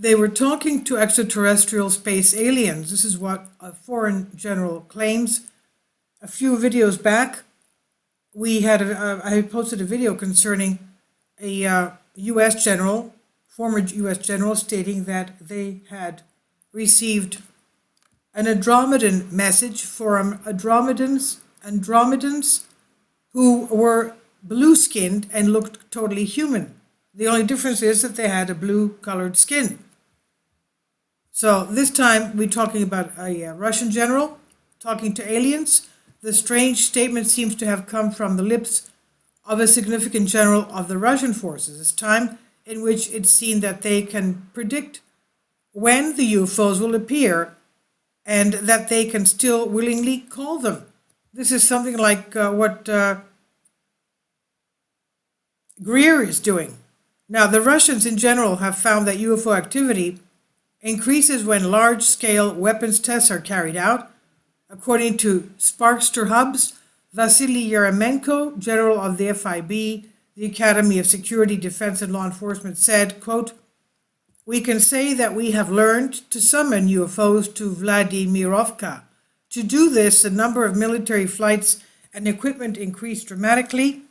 they were talking to extraterrestrial space aliens. This is what a foreign general claims. A few videos back, I posted a video concerning a U.S. general, former U.S. general, stating that they had received an Andromedan message from Andromedans who were blue-skinned and looked totally human. The only difference is that they had a blue-colored skin. So this time we're talking about a Russian general talking to aliens. The strange statement seems to have come from the lips of a significant general of the Russian forces. It's time in which it's seen that they can predict when the UFOs will appear and that they can still willingly call them. This is something like what Greer is doing. Now, the Russians in general have found that UFO activity increases when large-scale weapons tests are carried out. According to Sparkster Hub's Vasily Yeremenko, general of the FIB, the Academy of Security, Defense and Law Enforcement, said, quote, "We can say that we have learned to summon UFOs to Vladimirovka. To do this, the number of military flights and equipment increased dramatically.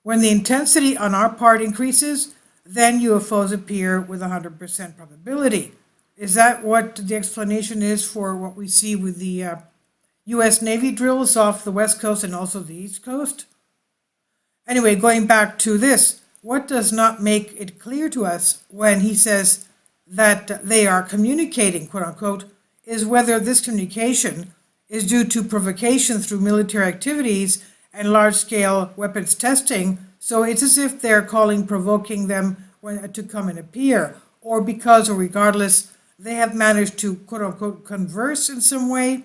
When the intensity on our part increases, then UFOs appear with 100% probability." Is that what the explanation is for what we see with the U.S. Navy drills off the West Coast and also the East Coast? Anyway, going back to this, what does not make it clear to us when he says that they are communicating, quote unquote, is whether this communication is due to provocation through military activities and large-scale weapons testing. So it's as if they're provoking them to come and appear, or because or regardless, they have managed to, quote unquote, converse in some way,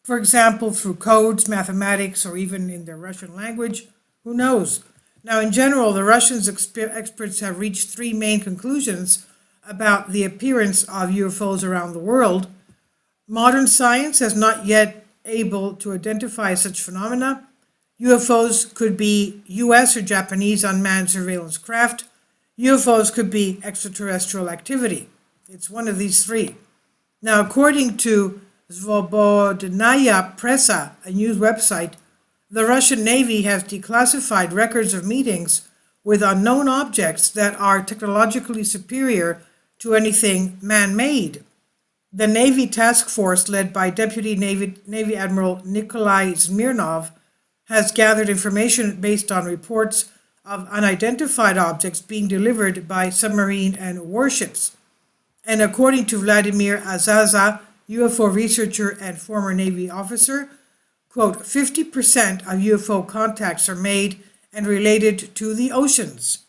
for example, through codes, mathematics, or even in their Russian language. Who knows? Now, in general, the Russian experts have reached three main conclusions about the appearance of UFOs around the world. Modern science has not yet able to identify such phenomena. UFOs could be US or Japanese unmanned surveillance craft. UFOs could be extraterrestrial activity. It's one of these three. Now, according to Svobodnaya Pressa, a news website, the Russian Navy has declassified records of meetings with unknown objects that are technologically superior to anything man-made. The Navy task force, led by Deputy Navy Admiral Nikolai Smirnov, has gathered information based on reports of unidentified objects being delivered by submarine and warships. And according to Vladimir Azaza, UFO researcher and former Navy officer, quote, 50% of UFO contacts are made and related to the oceans.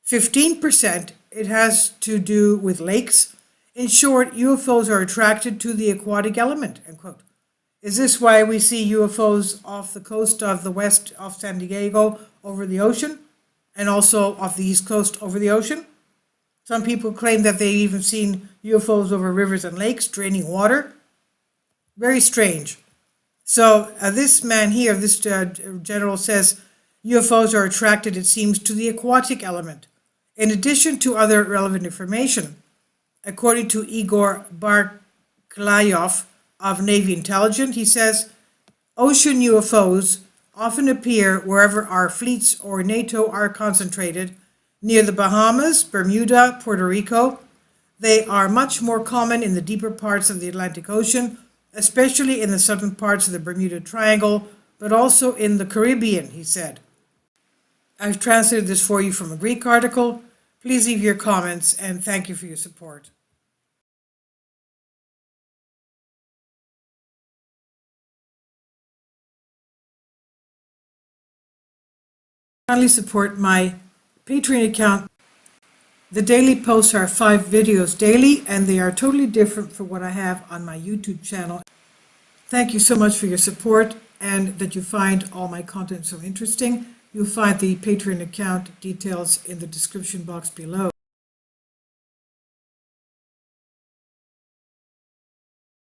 15% it has to do with lakes. In short, UFOs are attracted to the aquatic element, end quote. Is this why we see UFOs off the coast of the west, off San Diego, over the ocean, and also off the east coast over the ocean? Some people claim that they've even seen UFOs over rivers and lakes draining water. Very strange. So this man here, this general, says UFOs are attracted, it seems, to the aquatic element, in addition to other relevant information. According to Igor Barklayov of Navy Intelligence, he says, ocean UFOs often appear wherever our fleets or NATO are concentrated, near the Bahamas, Bermuda, Puerto Rico. They are much more common in the deeper parts of the Atlantic Ocean, especially in the southern parts of the Bermuda Triangle, but also in the Caribbean, he said. I've translated this for you from a Greek article. Please leave your comments, and thank you for your support. Kindly support my Patreon account. The daily posts are 5 videos daily, and they are totally different from what I have on my YouTube channel. Thank you so much for your support and that you find all my content so interesting. You'll find the Patreon account details in the description box below.